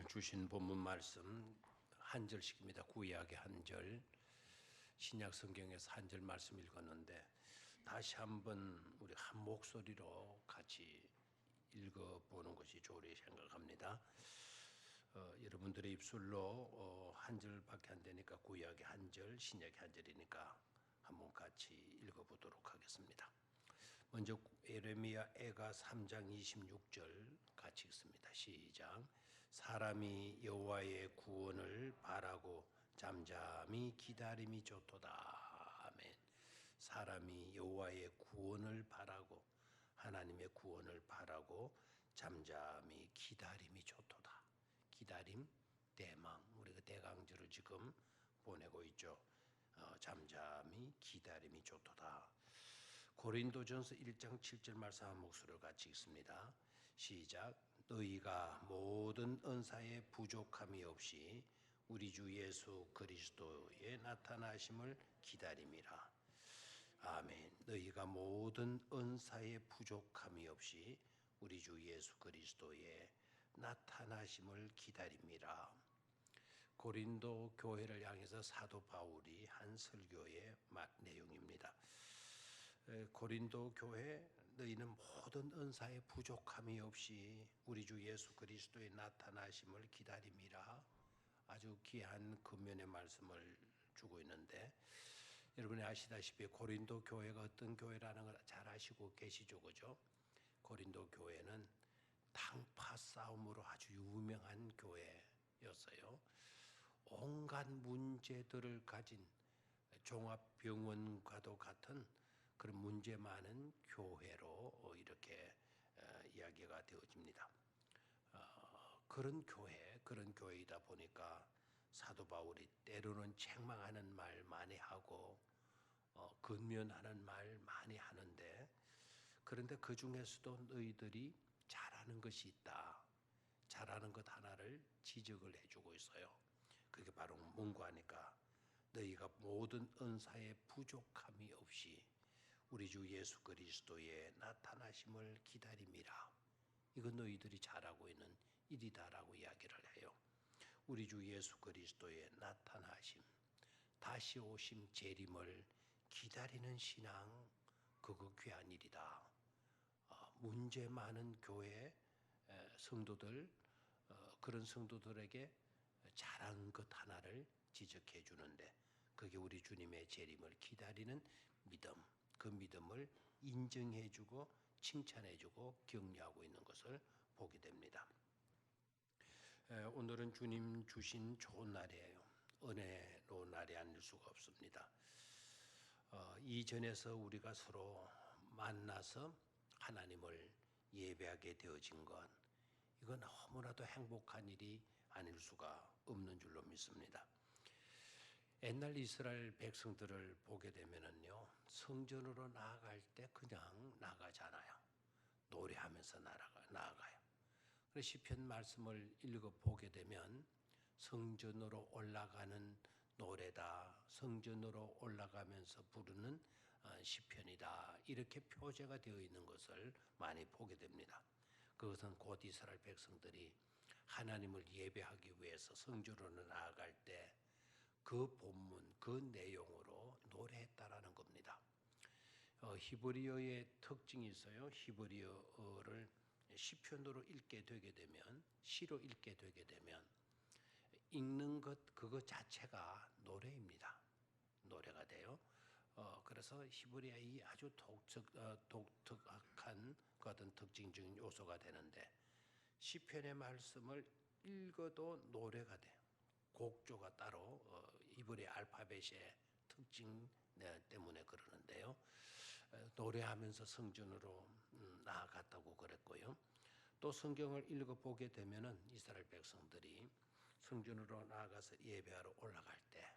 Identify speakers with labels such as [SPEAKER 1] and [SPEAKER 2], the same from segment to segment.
[SPEAKER 1] 주신 본문 말씀 한 절씩입니다. 구약의 한 절, 신약 성경에서 한 절 말씀 읽었는데 다시 한번 우리 한 목소리로 같이 읽어보는 것이 좋으리 생각합니다. 여러분들의 입술로 한 절밖에 안 되니까 구약의 한 절, 신약의 한 절이니까 한번 같이 읽어보도록 하겠습니다. 먼저 예레미야 애가 3장 26절 같이 읽습니다. 시작. 사람이 여호와의 구원을 바라고 잠잠히 기다림이 좋도다. 아멘. 사람이 여호와의 구원을 바라고 하나님의 구원을 바라고 잠잠히 기다림이 좋도다. 기다림, 대망. 우리가 대강절을 지금 보내고 있죠. 잠잠히 기다림이 좋도다. 고린도전서 1장 7절 말씀 한 목소리를 같이 읽습니다. 시작. 너희가 모든 은사에 부족함이 없이 우리 주 예수 그리스도의 나타나심을 기다림이라. 아멘. 너희가 모든 은사에 부족함이 없이 우리 주 예수 그리스도의 나타나심을 기다림이라. 고린도 교회를 향해서 사도 바울이 한 설교의 내용입니다. 고린도 교회, 너희는 모든 은사에 부족함이 없이 우리 주 예수 그리스도의 나타나심을 기다림이라. 아주 귀한 근면의 말씀을 주고 있는데, 여러분이 아시다시피 고린도 교회가 어떤 교회라는 걸 잘 아시고 계시죠, 그죠? 고린도 교회는 당파 싸움으로 아주 유명한 교회였어요. 온갖 문제들을 가진 종합병원과도 같은 그런 문제 많은 교회로 이렇게 이야기가 되어집니다. 그런 교회이다 보니까 사도 바울이 때로는 책망하는 말 많이 하고 근면하는 말 많이 하는데, 그런데 그 중에서도 너희들이 잘하는 것이 있다. 잘하는 것 하나를 지적을 해주고 있어요. 그게 바로 뭔가 하니까 너희가 모든 은사에 부족함이 없이 우리 주 예수 그리스도의 나타나심을 기다림이라. 이건 너희들이 잘하고 있는 일이다라고 이야기를 해요. 우리 주 예수 그리스도의 나타나심, 다시 오심 재림을 기다리는 신앙, 그거 귀한 일이다. 문제 많은 교회 성도들, 그런 성도들에게 잘한 것 하나를 지적해 주는데, 그게 우리 주님의 재림을 기다리는 믿음, 그 믿음을 인정해 주고 칭찬해 주고 격려하고 있는 것을 보게 됩니다. 오늘은 주님 주신 좋은 날이에요. 은혜로 날이 아닐 수가 없습니다. 이전에서 우리가 서로 만나서 하나님을 예배하게 되어진 것, 이건 너무나도 행복한 일이 아닐 수가 없는 줄로 믿습니다. 옛날 이스라엘 백성들을 보게 되면은요, 성전으로 나아갈 때 그냥 나가잖아요. 노래하면서 나아가요. 그래서 시편 말씀을 읽어 보게 되면 성전으로 올라가는 노래다, 성전으로 올라가면서 부르는 시편이다, 이렇게 표제가 되어 있는 것을 많이 보게 됩니다. 그것은 곧 이스라엘 백성들이 하나님을 예배하기 위해서 성전으로 나아갈 때 그 본문, 그 내용으로 노래했다라는 겁니다. 히브리어의 특징이 있어요. 히브리어를 시편으로 읽게 되게 되면, 시로 읽게 되게 되면 읽는 것 그거 자체가 노래입니다. 노래가 돼요. 그래서 히브리어의 아주 독특한 어떤 특징적인 요소가 되는데, 시편의 말씀을 읽어도 노래가 돼요. 곡조가 따로 히브리 알파벳의 특징 때문에 그러는데요. 노래하면서 성전으로 나아갔다고 그랬고요. 또 성경을 읽어보게 되면은 이스라엘 백성들이 성전으로 나아가서 예배하러 올라갈 때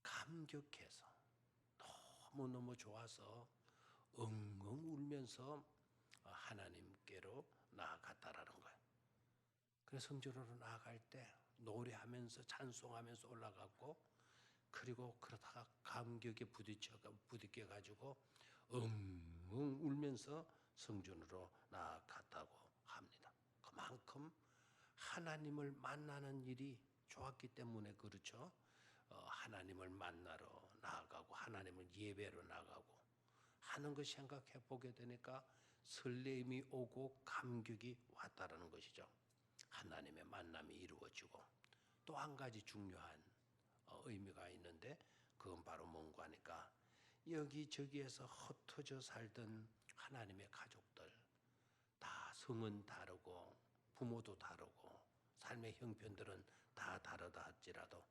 [SPEAKER 1] 감격해서 너무너무 좋아서 엉엉 울면서 하나님께로 나아갔다라는 거예요. 그래서 성전으로 나아갈 때 노래하면서 찬송하면서 올라갔고, 그리고 그러다가 감격에 부딪혀가지고 엉엉 울면서 성전으로 나아갔다고 합니다. 그만큼 하나님을 만나는 일이 좋았기 때문에 그렇죠. 하나님을 만나러 나아가고 하나님을 예배로 나가고 하는 거 생각해 보게 되니까 설렘이 오고 감격이 왔다라는 것이죠. 하나님의 만남이 이루어지고 또 한 가지 중요한 의미가 있는데 그건 바로 뭔가 하니까 여기저기에서 흩어져 살던 하나님의 가족들 다 성은 다르고 부모도 다르고 삶의 형편들은 다 다르다 할지라도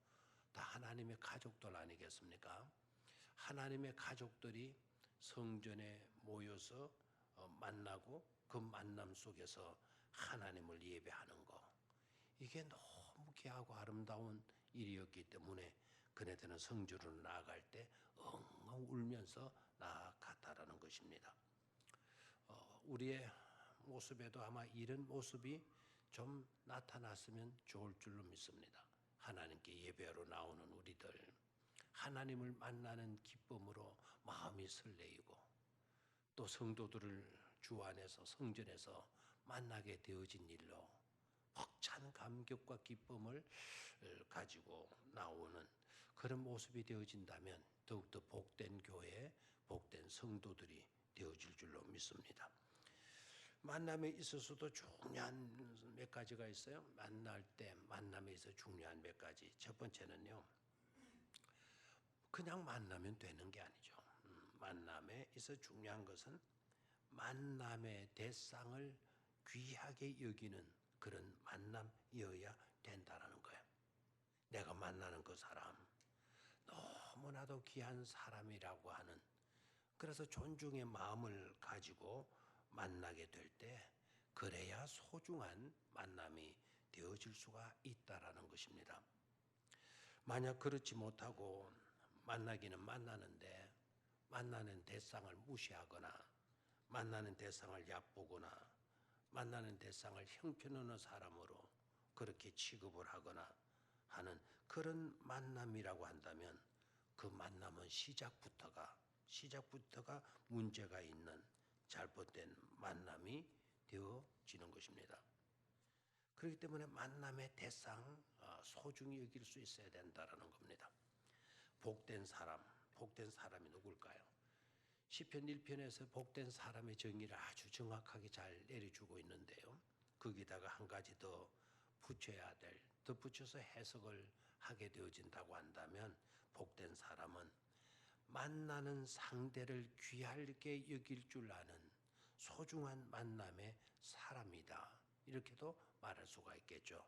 [SPEAKER 1] 다 하나님의 가족들 아니겠습니까? 하나님의 가족들이 성전에 모여서 만나고 그 만남 속에서 하나님을 예배하는 거 이게 너무 귀하고 아름다운 일이었기 때문에 그네들은 성전으로 나아갈 때 엉엉 울면서 나아갔다라는 것입니다. 우리의 모습에도 아마 이런 모습이 좀 나타났으면 좋을 줄로 믿습니다. 하나님께 예배하러 나오는 우리들 하나님을 만나는 기쁨으로 마음이 설레이고 또 성도들을 주 안에서 성전에서 만나게 되어진 일로 벅찬 감격과 기쁨을 가지고 나오는 그런 모습이 되어진다면 더욱더 복된 교회, 복된 성도들이 되어질 줄로 믿습니다. 만남에 있어서도 중요한 몇 가지가 있어요. 만날 때 만남에 있어 중요한 몇 가지. 첫 번째는요. 그냥 만나면 되는 게 아니죠. 만남에 있어 중요한 것은 만남의 대상을 귀하게 여기는 그런 만남이어야 된다라는 거예요. 내가 만나는 그 사람 너무나도 귀한 사람이라고 하는 그래서 존중의 마음을 가지고 만나게 될 때 그래야 소중한 만남이 되어질 수가 있다라는 것입니다. 만약 그렇지 못하고 만나기는 만나는데 만나는 대상을 무시하거나 만나는 대상을 얕보거나 만나는 대상을 형편없는 사람으로 그렇게 취급을 하거나 하는 그런 만남이라고 한다면 그 만남은 시작부터가 문제가 있는 잘못된 만남이 되어지는 것입니다. 그렇기 때문에 만남의 대상 소중히 여길 수 있어야 된다라는 겁니다. 복된 사람이 누굴까요? 시편 1편에서 복된 사람의 정의를 아주 정확하게 잘 내려주고 있는데요. 거기다가 한 가지 더 붙여야 될, 덧붙여서 해석을 하게 되어진다고 한다면 복된 사람은 만나는 상대를 귀하게 여길 줄 아는 소중한 만남의 사람이다. 이렇게도 말할 수가 있겠죠.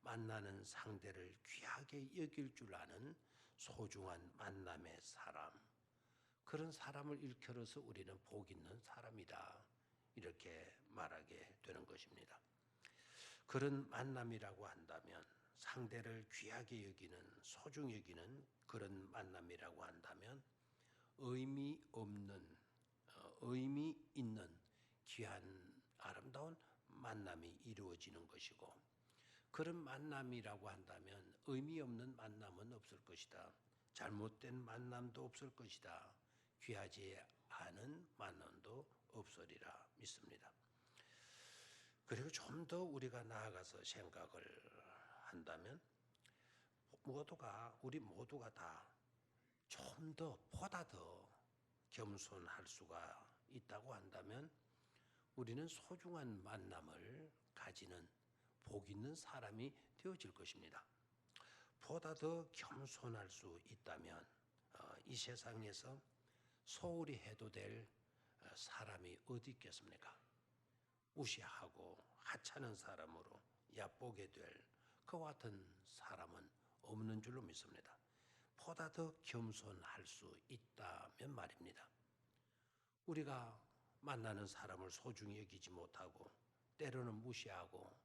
[SPEAKER 1] 만나는 상대를 귀하게 여길 줄 아는 소중한 만남의 사람. 그런 사람을 일컬어서 우리는 복 있는 사람이다. 이렇게 말하게 되는 것입니다. 그런 만남이라고 한다면 상대를 귀하게 여기는 소중히 여기는 그런 만남이라고 한다면 의미 있는 귀한 아름다운 만남이 이루어지는 것이고 그런 만남이라고 한다면 의미 없는 만남은 없을 것이다. 잘못된 만남도 없을 것이다. 귀하지 않은 만남도 없으리라 믿습니다. 그리고 좀 더 우리가 나아가서 생각을 한다면 우리 모두가 다 좀 더 보다 더 겸손할 수가 있다고 한다면 우리는 소중한 만남을 가지는 복 있는 사람이 되어질 것입니다. 보다 더 겸손할 수 있다면 이 세상에서 소홀히 해도 될 사람이 어디 있겠습니까? 무시하고 하찮은 사람으로 얕보게 될 그와 같은 사람은 없는 줄로 믿습니다. 보다 더 겸손할 수 있다면 말입니다. 우리가 만나는 사람을 소중히 여기지 못하고 때로는 무시하고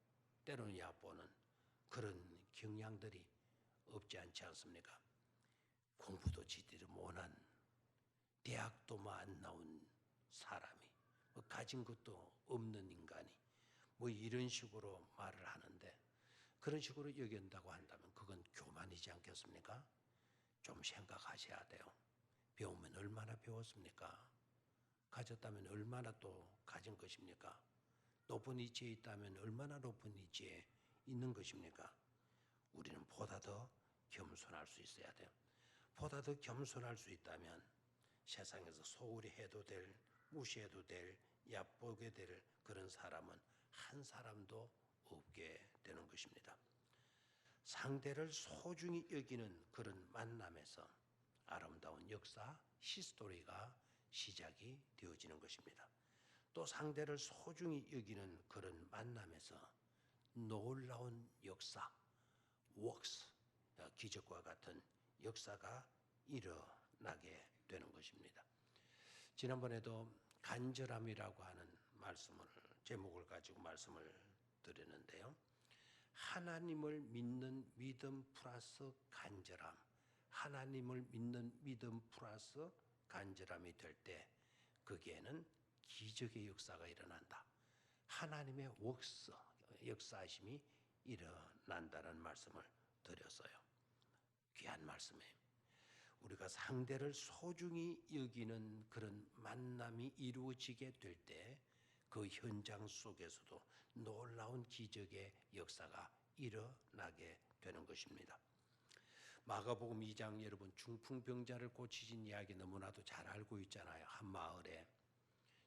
[SPEAKER 1] 때로는 얕보는 그런 경향들이 없지 않지 않습니까? 공부도 제대로 못한 대학도 안 나온 사람이 가진 것도 없는 인간이 이런 식으로 말을 하는데 그런 식으로 여긴다고 한다면 그건 교만이지 않겠습니까? 좀 생각하셔야 돼요. 배우면 얼마나 배웠습니까? 가졌다면 얼마나 또 가진 것입니까? 높은 위치에 있다면 얼마나 높은 위치에 있는 것입니까? 우리는 보다 더 겸손할 수 있어야 돼요. 보다 더 겸손할 수 있다면 세상에서 소홀히 해도 될, 무시해도 될, 얕보게 될 그런 사람은 한 사람도 없게 되는 것입니다. 상대를 소중히 여기는 그런 만남에서 아름다운 역사, 히스토리가 시작이 되어지는 것입니다. 또 상대를 소중히 여기는 그런 만남에서 놀라운 역사, works, 기적과 같은 역사가 일어나게 되는 것입니다. 지난번에도 간절함이라고 하는 제목을 가지고 말씀을 드렸는데요. 하나님을 믿는 믿음 플러스 간절함, 하나님을 믿는 믿음 플러스 간절함이 될 때 거기에는 기적의 역사가 일어난다. 하나님의 웍스, 역사하심이 일어난다는 말씀을 드렸어요. 귀한 말씀이에요. 우리가 상대를 소중히 여기는 그런 만남이 이루어지게 될 때 그 현장 속에서도 놀라운 기적의 역사가 일어나게 되는 것입니다. 마가복음 2장 여러분 중풍병자를 고치신 이야기 너무나도 잘 알고 있잖아요. 한 마을에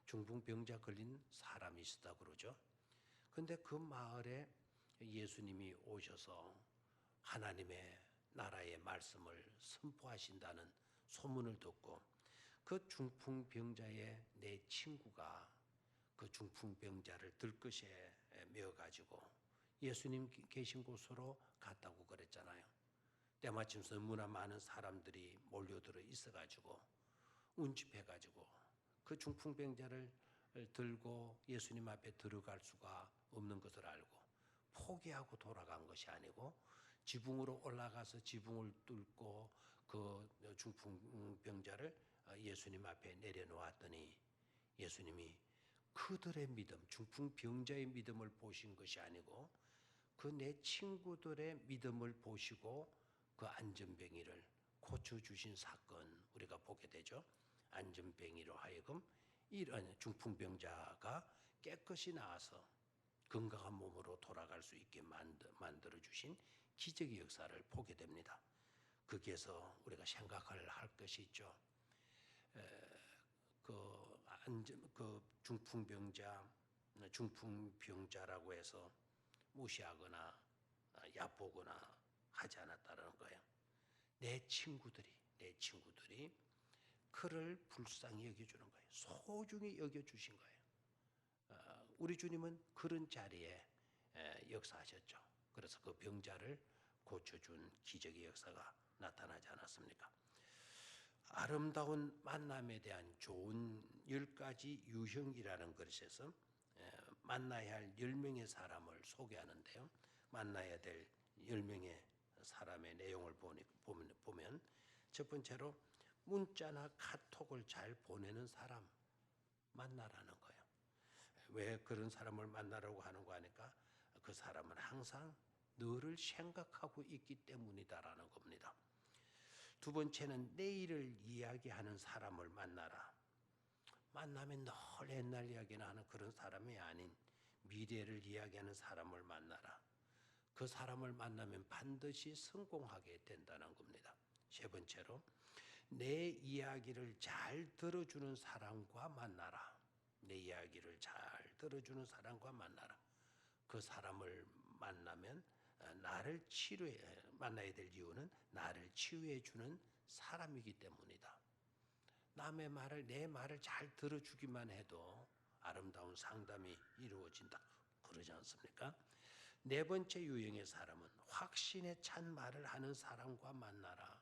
[SPEAKER 1] 중풍병자 걸린 사람이 있었다 그러죠. 근데 그 마을에 예수님이 오셔서 하나님의 나라의 말씀을 선포하신다는 소문을 듣고 그 중풍병자의 내 친구가 그 중풍병자를 들것에 메어가지고 예수님 계신 곳으로 갔다고 그랬잖아요. 때마침 너무나 많은 사람들이 몰려들어 있어가지고 운집해가지고 그 중풍병자를 들고 예수님 앞에 들어갈 수가 없는 것을 알고 포기하고 돌아간 것이 아니고 지붕으로 올라가서 지붕을 뚫고 그 중풍병자를 예수님 앞에 내려놓았더니 예수님이 그들의 믿음, 중풍병자의 믿음을 보신 것이 아니고 그 내 친구들의 믿음을 보시고 그 안전뱅이를 고쳐주신 사건 우리가 보게 되죠. 안전뱅이로 하여금 이런 중풍병자가 깨끗이 나아서 건강한 몸으로 돌아갈 수 있게 만들어주신 기적의 역사를 보게 됩니다. 거기에서 우리가 생각을 할 것이 있죠. 그 중풍병자라고 해서 무시하거나 얕보거나 하지 않았다는 거예요. 내 친구들이 그를 불쌍히 여겨주는 거예요. 소중히 여겨주신 거예요. 우리 주님은 그런 자리에 역사하셨죠. 그래서 그 병자를 고쳐준 기적의 역사가 나타나지 않았습니까? 아름다운 만남에 대한 좋은 10가지 유형이라는 것에서 만나야 할 10명의 사람을 소개하는데요. 만나야 될 10명의 사람의 내용을 보면 첫 번째로 문자나 카톡을 잘 보내는 사람 만나라는 거예요. 왜 그런 사람을 만나라고 하는 거 아니까 그 사람은 항상 너를 생각하고 있기 때문이다라는 겁니다. 두 번째는 내일을 이야기하는 사람을 만나라. 만나면 늘 옛날 이야기나 하는 그런 사람이 아닌 미래를 이야기하는 사람을 만나라. 그 사람을 만나면 반드시 성공하게 된다는 겁니다. 세 번째로 내 이야기를 잘 들어주는 사람과 만나라. 내 이야기를 잘 들어주는 사람과 만나라. 그 사람을 만나면 만나야 될 이유는 나를 치유해 주는 사람이기 때문이다. 남의 말을 내 말을 잘 들어주기만 해도 아름다운 상담이 이루어진다. 그러지 않습니까? 네 번째 유형의 사람은 확신에 찬 말을 하는 사람과 만나라.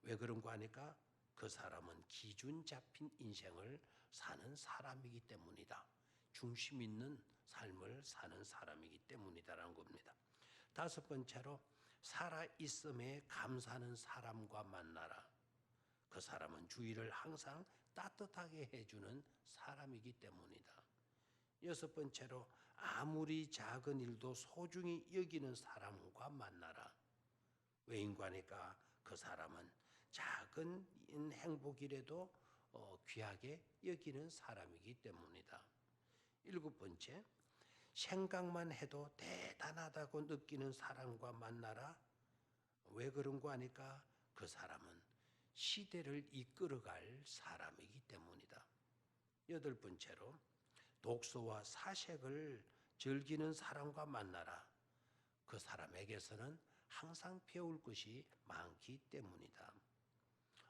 [SPEAKER 1] 왜 그런가 하니까 그 사람은 기준 잡힌 인생을 사는 사람이기 때문이다. 중심 있는 삶을 사는 사람이기 때문이다라는 겁니다. 다섯 번째로 살아있음에 감사하는 사람과 만나라. 그 사람은 주위를 항상 따뜻하게 해주는 사람이기 때문이다. 여섯 번째로 아무리 작은 일도 소중히 여기는 사람과 만나라. 왜인가 하니까 그 사람은 작은 행복이라도 귀하게 여기는 사람이기 때문이다. 일곱 번째, 생각만 해도 대단하다고 느끼는 사람과 만나라. 왜 그런 거 아니까? 그 사람은 시대를 이끌어갈 사람이기 때문이다. 여덟 번째로 독서와 사색을 즐기는 사람과 만나라. 그 사람에게서는 항상 배울 것이 많기 때문이다.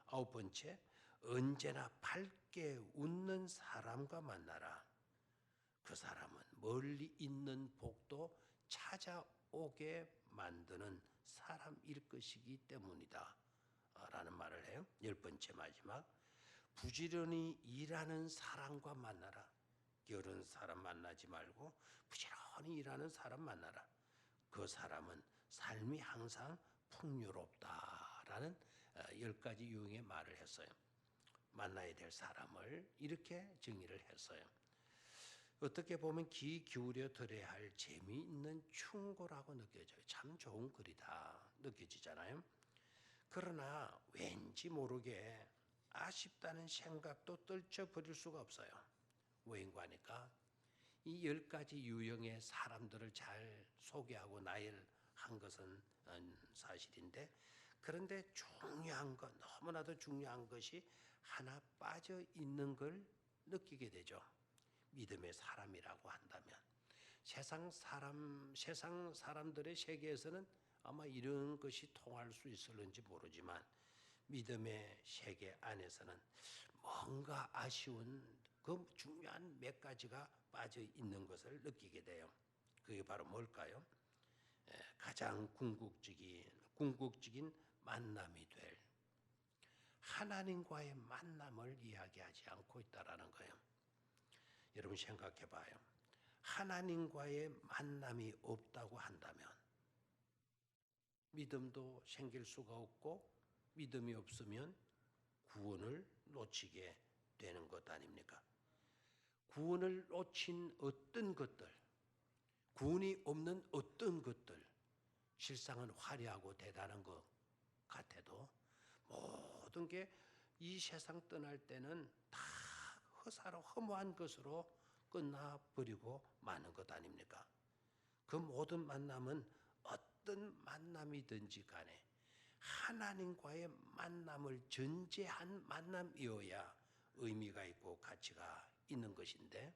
[SPEAKER 1] 아홉 번째, 언제나 밝게 웃는 사람과 만나라. 그 사람은 멀리 있는 복도 찾아오게 만드는 사람일 것이기 때문이다. 라는 말을 해요. 열 번째 마지막, 부지런히 일하는 사람과 만나라. 게으른 사람 만나지 말고 부지런히 일하는 사람 만나라. 그 사람은 삶이 항상 풍요롭다라는 10가지 유형의 말을 했어요. 만나야 될 사람을 이렇게 정의를 했어요. 어떻게 보면 귀 기울여 들어야 할 재미있는 충고라고 느껴져요. 참 좋은 글이다 느껴지잖아요. 그러나 왠지 모르게 아쉽다는 생각도 떨쳐버릴 수가 없어요. 왜인가 하니까 이 10가지 유형의 사람들을 잘 소개하고 나열한 것은 사실인데, 그런데 중요한 것, 너무나도 중요한 것이 하나 빠져 있는 걸 느끼게 되죠. 믿음의 사람이라고 한다면 세상 사람들의 세계에서는 아마 이런 것이 통할 수 있을는지 모르지만 믿음의 세계 안에서는 뭔가 아쉬운 그 중요한 몇 가지가 빠져 있는 것을 느끼게 돼요. 그게 바로 뭘까요? 가장 궁극적인 만남이 될 하나님과의 만남을 이야기하지 않고 있다라는 거예요. 여러분 생각해 봐요. 하나님과의 만남이 없다고 한다면 믿음도 생길 수가 없고, 믿음이 없으면 구원을 놓치게 되는 것 아닙니까? 구원을 놓친 어떤 것들, 구원이 없는 어떤 것들, 실상은 화려하고 대단한 것 같아도 모든 게 이 세상 떠날 때는 다 허사로 허무한 것으로 끝나버리고 마는 것 아닙니까? 그 모든 만남은 어떤 만남이든지 간에 하나님과의 만남을 전제한 만남이어야 의미가 있고 가치가 있는 것인데,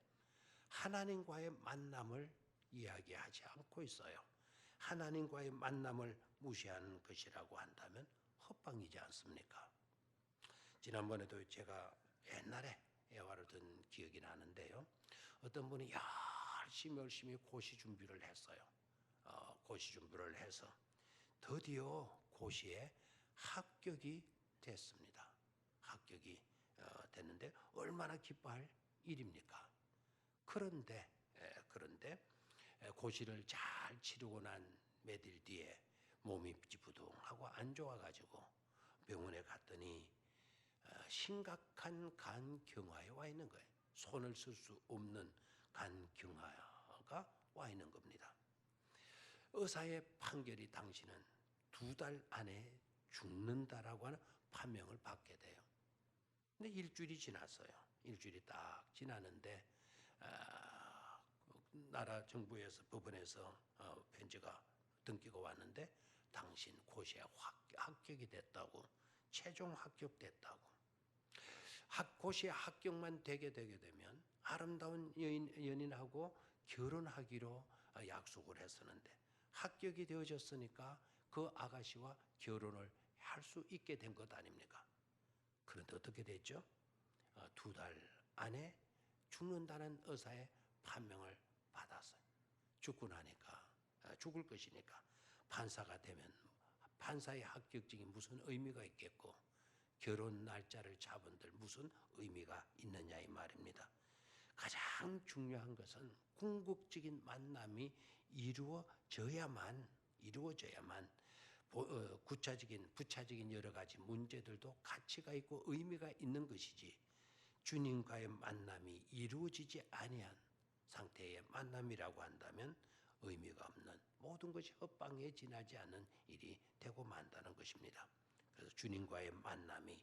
[SPEAKER 1] 하나님과의 만남을 이야기하지 않고 있어요. 하나님과의 만남을 무시하는 것이라고 한다면 헛방이지 않습니까? 지난번에도 제가 옛날에 예화를 든 기억이 나는데요. 어떤 분이 열심히 고시 준비를 했어요. 고시 준비를 해서 드디어 고시에 합격이 됐습니다. 합격이 됐는데 얼마나 기뻐할 일입니까? 그런데 고시를 잘 치르고 난 몇일 뒤에 몸이 찌부둥하고 안 좋아가지고 병원에 갔더니 심각한 간경화에 와 있는 거예요. 손을 쓸 수 없는 간경화가 와 있는 겁니다. 의사의 판결이 당신은 2달 안에 죽는다라고 하는 판명을 받게 돼요. 근데 일주일이 지났어요. 일주일이 딱 지났는데 나라 정부에서 법원에서 편지가 등기가 왔는데 당신 고시에 합격이 됐다고, 최종 합격됐다고. 고시에 합격만 되게 되면 아름다운 연인하고 결혼하기로 약속을 했었는데 합격이 되어졌으니까 그 아가씨와 결혼을 할 수 있게 된 것 아닙니까? 그런데 어떻게 됐죠? 2달 안에 죽는다는 의사의 판명을 받았어요. 죽고 나니까, 죽을 것이니까 판사가 되면 판사의 합격증이 무슨 의미가 있겠고, 결혼 날짜를 잡은들 무슨 의미가 있느냐 이 말입니다. 가장 중요한 것은 궁극적인 만남이 이루어져야만 부차적인 여러 가지 문제들도 가치가 있고 의미가 있는 것이지, 주님과의 만남이 이루어지지 아니한 상태의 만남이라고 한다면 의미가 없는, 모든 것이 헛방에 지나지 않는 일이 되고 만다는 것입니다. 그래서 주님과의 만남이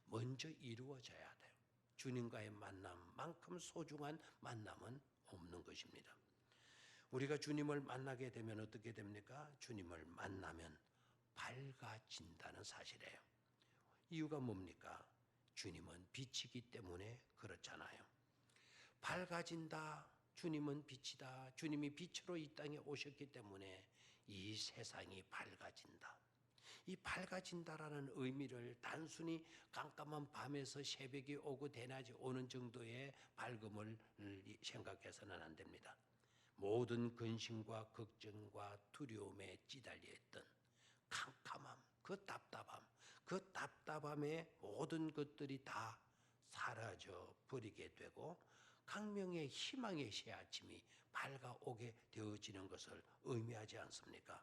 [SPEAKER 1] 먼저 이루어져야 돼요. 주님과의 만남만큼 소중한 만남은 없는 것입니다. 우리가 주님을 만나게 되면 어떻게 됩니까? 주님을 만나면 밝아진다는 사실이에요. 이유가 뭡니까? 주님은 빛이기 때문에 그렇잖아요. 밝아진다. 주님은 빛이다. 주님이 빛으로 이 땅에 오셨기 때문에 이 세상이 밝아진다. 이 밝아진다라는 의미를 단순히 깜깜한 밤에서 새벽이 오고 대낮이 오는 정도의 밝음을 생각해서는 안 됩니다. 모든 근심과 걱정과 두려움에 찌달려 있던 캄캄함, 그 답답함의 모든 것들이 다 사라져 버리게 되고 강명의 희망의 새 아침이 밝아오게 되어지는 것을 의미하지 않습니까?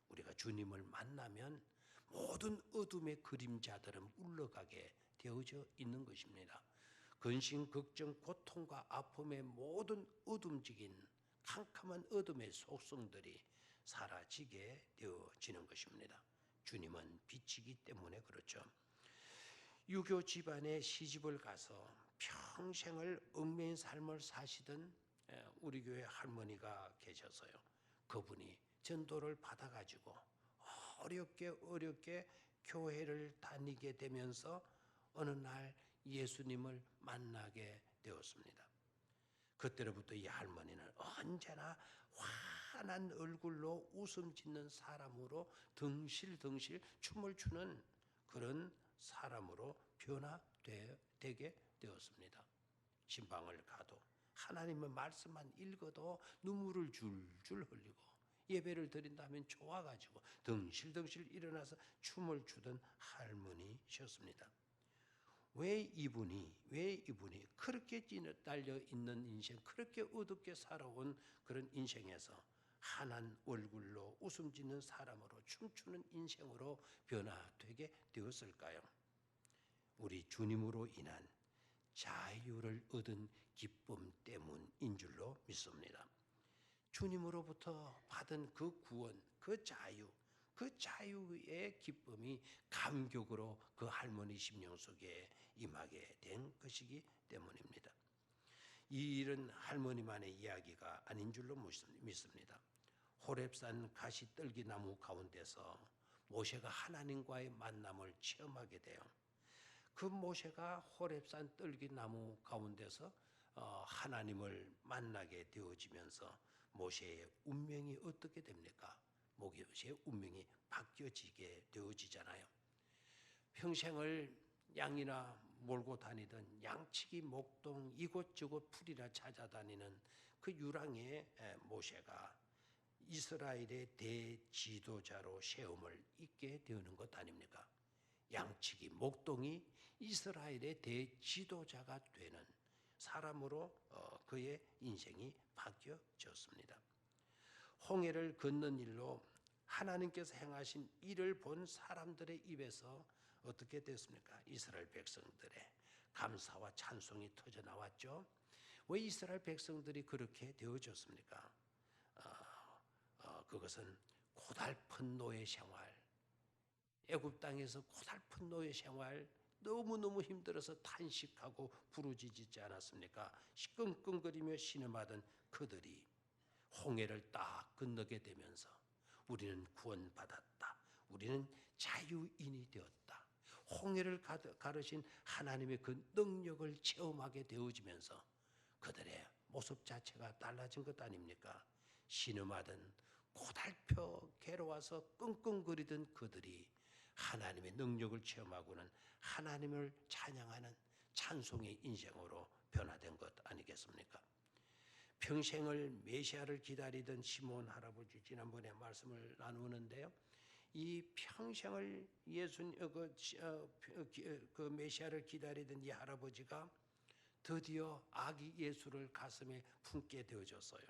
[SPEAKER 1] 우리가 주님을 만나면 모든 어둠의 그림자들은 물러가게 되어져 있는 것입니다. 근심, 걱정, 고통과 아픔의 모든 어둠직인 캄캄한 어둠의 속성들이 사라지게 되어지는 것입니다. 주님은 빛이기 때문에 그렇죠. 유교 집안에 시집을 가서 평생을 얽매인 삶을 사시던 우리 교회 할머니가 계셔서요. 그분이 전도를 받아가지고 어렵게 교회를 다니게 되면서 어느 날 예수님을 만나게 되었습니다. 그때로부터 이 할머니는 언제나 환한 얼굴로 웃음 짓는 사람으로 덩실덩실 춤을 추는 그런 사람으로 변화되게 되었습니다. 신방을 가도 하나님의 말씀만 읽어도 눈물을 줄줄 흘리고 예배를 드린다면 좋아가지고 덩실덩실 일어나서 춤을 추던 할머니셨습니다. 왜 이분이 그렇게 달려 있는 인생, 그렇게 어둡게 살아온 그런 인생에서 환한 얼굴로 웃음 짓는 사람으로 춤추는 인생으로 변화되게 되었을까요? 우리 주님으로 인한 자유를 얻은 기쁨 때문인 줄로 믿습니다. 주님으로부터 받은 그 구원, 그 자유의 기쁨이 감격으로 그 할머니 심령 속에 임하게 된 것이기 때문입니다. 이 일은 할머니만의 이야기가 아닌 줄로 믿습니다. 호렙산 가시떨기나무 가운데서 모세가 하나님과의 만남을 체험하게 돼요. 그 모세가 호렙산 떨기나무 가운데서 하나님을 만나게 되어지면서 모세의 운명이 어떻게 됩니까? 모세의 운명이 바뀌어지게 되어지잖아요. 평생을 양이나 몰고 다니던 양치기 목동 이곳저곳 풀이라 찾아다니는 그 유랑의 모세가 이스라엘의 대지도자로 세움을 입게 되는 것 아닙니까? 양치기 목동이 이스라엘의 대지도자가 되는 사람으로 그의 인생이 바뀌어졌습니다. 홍해를 건넌 일로 하나님께서 행하신 일을 본 사람들의 입에서 어떻게 됐습니까? 이스라엘 백성들의 감사와 찬송이 터져 나왔죠. 왜 이스라엘 백성들이 그렇게 되어졌습니까? 그것은 고달픈 노예 생활, 애굽 땅에서 고달픈 노예 생활, 너무너무 힘들어서 탄식하고 부르짖지 않았습니까? 시끙끙거리며 신음하던 그들이 홍해를 딱 건너게 되면서 우리는 구원받았다. 우리는 자유인이 되었다. 홍해를 가르신 하나님의 그 능력을 체험하게 되어지면서 그들의 모습 자체가 달라진 것 아닙니까? 신음하던 고달펴 괴로워서 끙끙거리던 그들이 하나님의 능력을 체험하고는 하나님을 찬양하는 찬송의 인생으로 변화된 것 아니겠습니까? 평생을 메시아를 기다리던 시몬 할아버지, 지난번에 말씀을 나누는데요. 이 평생을 그 메시아를 기다리던 이 할아버지가 드디어 아기 예수를 가슴에 품게 되어졌어요.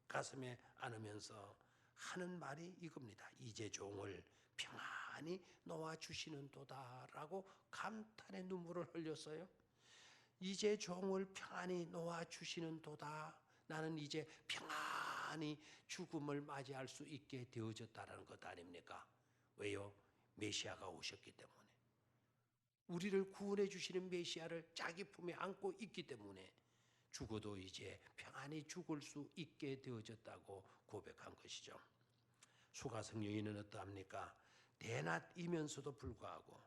[SPEAKER 1] 가슴에 안으면서 하는 말이 이겁니다. 이제 종을 평안히 놓아주시는 도다라고 감탄의 눈물을 흘렸어요. 이제 종을 평안히 놓아주시는 도다. 나는 이제 평안히 죽음을 맞이할 수 있게 되어졌다는 것 아닙니까? 왜요? 메시아가 오셨기 때문에. 우리를 구원해 주시는 메시아를 자기 품에 안고 있기 때문에 죽어도 이제 평안히 죽을 수 있게 되어졌다고 고백한 것이죠. 수가성 여인은 어떠합니까? 대낮이면서도 불구하고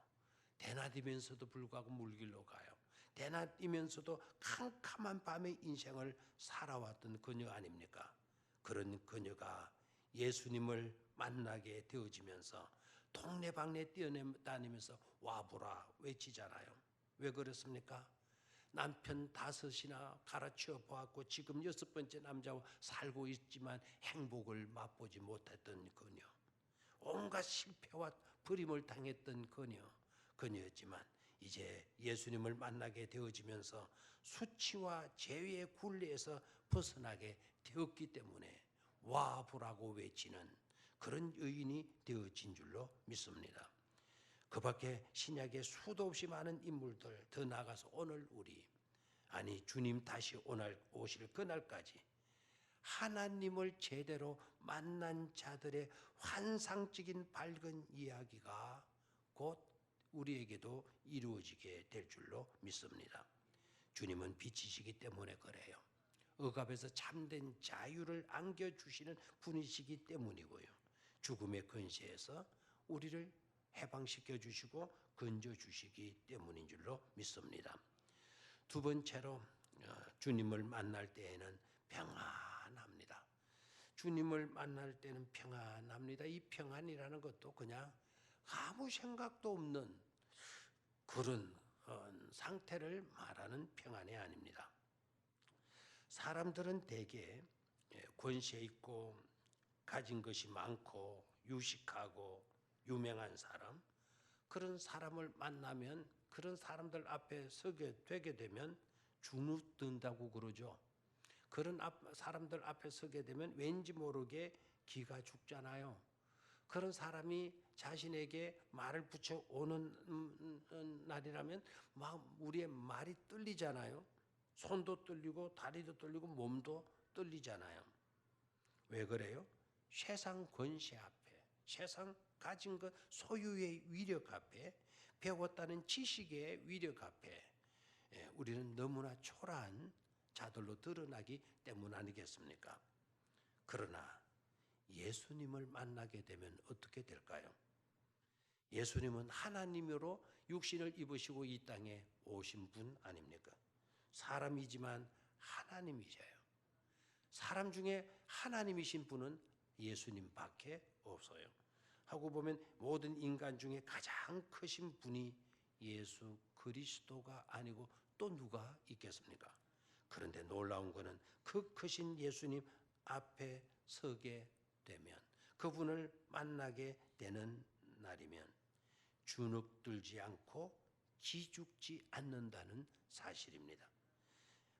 [SPEAKER 1] 물길로 가요. 대낮이면서도 캄캄한 밤의 인생을 살아왔던 그녀 아닙니까? 그런 그녀가 예수님을 만나게 되어지면서 동네방네 뛰어다니면서 와보라 외치잖아요. 왜 그렇습니까? 남편 5이나 갈아치워 보았고 지금 6번째 남자와 살고 있지만 행복을 맛보지 못했던 그녀, 온갖 실패와 버림을 당했던 그녀였지만 이제 예수님을 만나게 되어지면서 수치와 죄의 굴레에서 벗어나게 되었기 때문에 와보라고 외치는 그런 여인이 되어진 줄로 믿습니다. 그 밖에 신약에 수도 없이 많은 인물들, 더 나아가서 오늘 주님 다시 오실 그날까지 하나님을 제대로 만난 자들의 환상적인 밝은 이야기가 곧 우리에게도 이루어지게 될 줄로 믿습니다. 주님은 빛이시기 때문에 그래요. 억압에서 참된 자유를 안겨주시는 분이시기 때문이고요. 죽음의 근시에서 우리를 해방시켜 주시고 건져 주시기 때문인 줄로 믿습니다. 두 번째로 주님을 만날 때에는 평안합니다. 주님을 만날 때는 평안합니다. 이 평안이라는 것도 그냥 아무 생각도 없는 그런 상태를 말하는 평안이 아닙니다. 사람들은 대개 권세 있고 가진 것이 많고 유식하고 유명한 사람, 그런 사람을 만나면 그런 사람들 앞에 서게 되게 되면 주눅든다고 그러죠. 그런 사람들 앞에 서게 되면 왠지 모르게 기가 죽잖아요. 그런 사람이 자신에게 말을 붙여오는 날이라면 막 우리의 말이 떨리잖아요. 손도 떨리고 다리도 떨리고 몸도 떨리잖아요. 왜 그래요? 세상 권세 앞에, 세상 가진 것 소유의 위력 앞에, 배웠다는 지식의 위력 앞에 우리는 너무나 초라한 자들로 드러나기 때문 아니겠습니까? 그러나 예수님을 만나게 되면 어떻게 될까요? 예수님은 하나님으로 육신을 입으시고 이 땅에 오신 분 아닙니까? 사람이지만 하나님이셔요. 사람 중에 하나님이신 분은 예수님밖에 없어요. 하고 보면 모든 인간 중에 가장 크신 분이 예수 그리스도가 아니고 또 누가 있겠습니까? 그런데 놀라운 것은 그 크신 예수님 앞에 서게 되면, 그분을 만나게 되는 날이면 주눅들지 않고 기죽지 않는다는 사실입니다.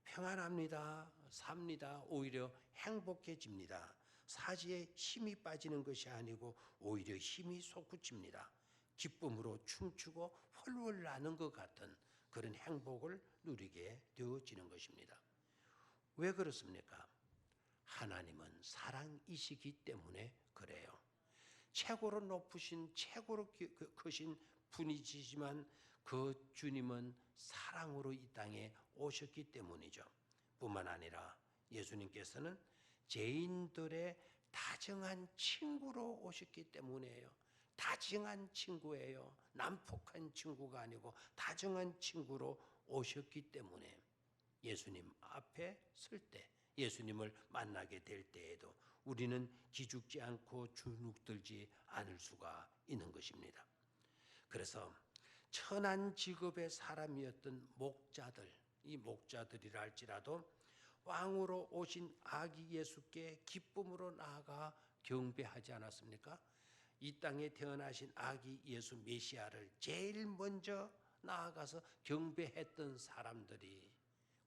[SPEAKER 1] 평안합니다. 삽니다. 오히려 행복해집니다. 사지에 힘이 빠지는 것이 아니고 오히려 힘이 솟구칩니다. 기쁨으로 춤추고 훨훨 나는 것 같은 그런 행복을 누리게 되어지는 것입니다. 왜 그렇습니까? 하나님은 사랑이시기 때문에 그래요. 최고로 높으신 최고로 크신 분이시지만 그 주님은 사랑으로 이 땅에 오셨기 때문이죠. 뿐만 아니라 예수님께서는 죄인들의 다정한 친구로 오셨기 때문이에요. 다정한 친구예요. 난폭한 친구가 아니고 다정한 친구로 오셨기 때문에 예수님 앞에 설 때, 예수님을 만나게 될 때에도 우리는 기죽지 않고 주눅들지 않을 수가 있는 것입니다. 그래서 천한 직업의 사람이었던 목자들, 이 목자들이라 할지라도 왕으로 오신 아기 예수께 기쁨으로 나아가 경배하지 않았습니까? 이 땅에 태어나신 아기 예수 메시아를 제일 먼저 나아가서 경배했던 사람들이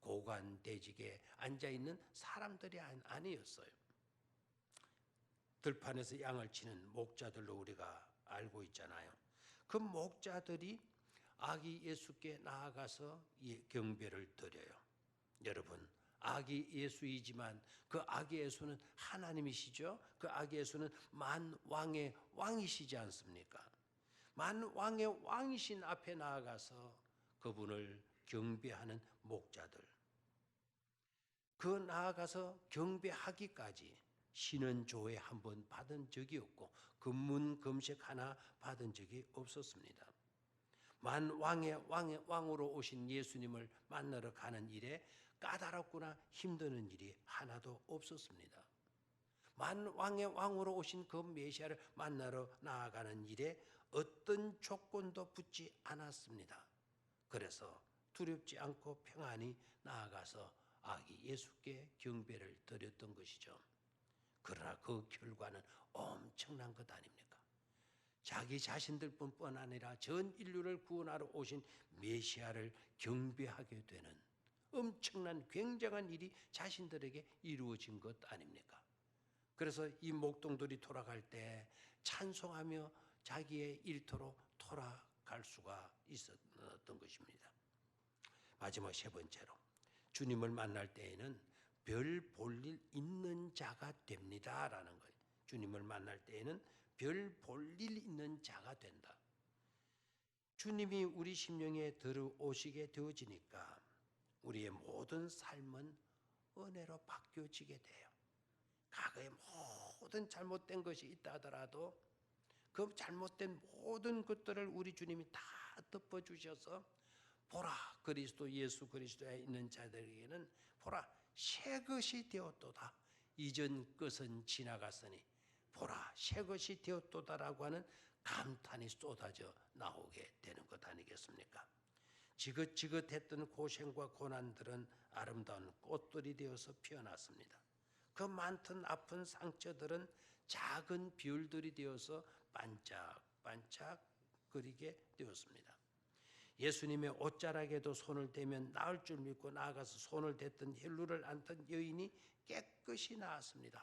[SPEAKER 1] 고관대직에 앉아있는 사람들이 아니었어요. 들판에서 양을 치는 목자들로 우리가 알고 있잖아요. 그 목자들이 아기 예수께 나아가서 경배를 드려요. 여러분, 아기 예수이지만 그 아기 예수는 하나님이시죠. 그 아기 예수는 만왕의 왕이시지 않습니까? 만왕의 왕이신 앞에 나아가서 그분을 경배하는 목자들, 그 나아가서 경배하기까지 신은 조회 한 번 받은 적이 없고 금문 금식 하나 받은 적이 없었습니다. 만 왕으로 오신 예수님을 만나러 가는 일에 까다롭거나 힘드는 일이 하나도 없었습니다. 만 왕의 왕으로 오신 그 메시아를 만나러 나아가는 일에 어떤 조건도 붙지 않았습니다. 그래서 두렵지 않고 평안히 나아가서 아기 예수께 경배를 드렸던 것이죠. 그러나 그 결과는 엄청난 것 아닙니까? 자기 자신들뿐만 아니라 전 인류를 구원하러 오신 메시아를 경배하게 되는 엄청난 굉장한 일이 자신들에게 이루어진 것 아닙니까? 그래서 이 목동들이 돌아갈 때 찬송하며 자기의 일터로 돌아갈 수가 있었던 것입니다. 마지막 세 번째로 주님을 만날 때에는 별 볼 일 있는 자가 됩니다라는 거예요. 주님을 만날 때에는 별 볼 일 있는 자가 된다. 주님이 우리 심령에 들어오시게 되어지니까 우리의 모든 삶은 은혜로 바뀌어지게 돼요. 과거에 모든 잘못된 것이 있다 하더라도 그 잘못된 모든 것들을 우리 주님이 다 덮어주셔서 보라, 그리스도 예수 그리스도에 있는 자들에게는 보라, 새 것이 되었도다. 이전 것은 지나갔으니 보라, 새 것이 되었도다라고 하는 감탄이 쏟아져 나오게 되는 것 아니겠습니까? 지긋지긋했던 고생과 고난들은 아름다운 꽃들이 되어서 피어났습니다. 그 많던 아픈 상처들은 작은 별들이 되어서 반짝반짝 거리게 되었습니다. 예수님의 옷자락에도 손을 대면 나을 줄 믿고 나아가서 손을 댔던 혈루를 앓던 여인이 깨끗이 나았습니다.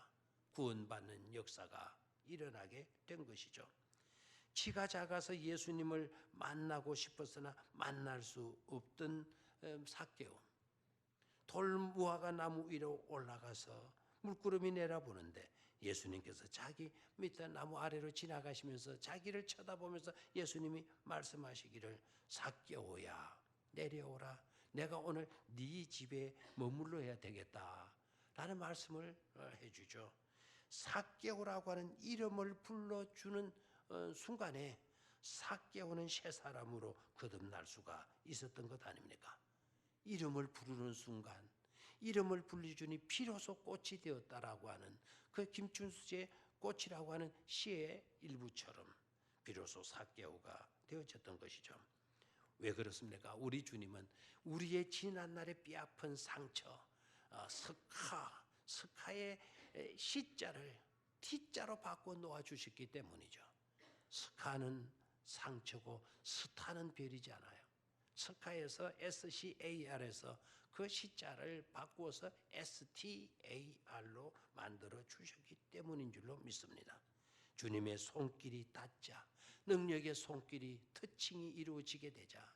[SPEAKER 1] 구원받는 역사가 일어나게 된 것이죠. 키가 작아서 예수님을 만나고 싶었으나 만날 수 없던 삭개오, 돌무화과 나무 위로 올라가서 물구름이 내려보는데 예수님께서 자기 밑에 나무 아래로 지나가시면서 자기를 쳐다보면서 예수님이 말씀하시기를 삭개오야 내려오라, 내가 오늘 네 집에 머물러야 되겠다 라는 말씀을 해주죠. 삭개오라고 하는 이름을 불러주는 순간에 삭개오는 새 사람으로 거듭날 수가 있었던 것 아닙니까? 이름을 부르는 순간 이름을 불러주니 비로소 꽃이 되었다라고 하는 그 김춘수의 꽃이라고 하는 시의 일부처럼 비로소 삭개오가 되어졌던 것이죠. 왜 그렇습니까? 우리 주님은 우리의 지난날의 뼈아픈 상처, 스카의 시자를 T자로 바꿔 놓아주셨기 때문이죠. 스카는 상처고 스타는 별이지 않아요. 스카에서 SCAR에서 그 시자를 바꾸어서 STAR로 만들어 주셨기 때문인 줄로 믿습니다. 주님의 손길이 닿자, 능력의 손길이 터칭이 이루어지게 되자,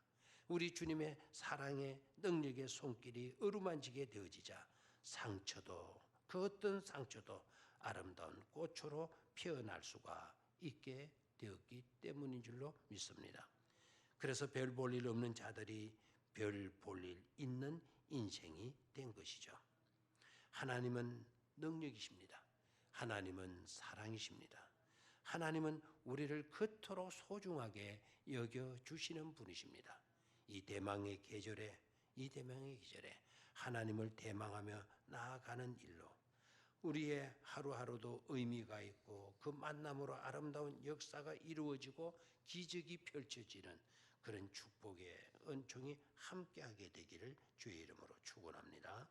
[SPEAKER 1] 우리 주님의 사랑의 능력의 손길이 어루만지게 되어지자 상처도 그 어떤 상처도 아름다운 꽃으로 피어날 수가 있게 되었기 때문인 줄로 믿습니다. 그래서 별 볼 일 없는 자들이 별 볼 일 있는 인생이 된 것이죠. 하나님은 능력이십니다. 하나님은 사랑이십니다. 하나님은 우리를 그토록 소중하게 여겨주시는 분이십니다. 이 대망의 계절에 하나님을 대망하며 나아가는 일로 우리의 하루하루도 의미가 있고 그 만남으로 아름다운 역사가 이루어지고 기적이 펼쳐지는 그런 축복의 은총이 함께하게 되기를 주의 이름으로 축원합니다.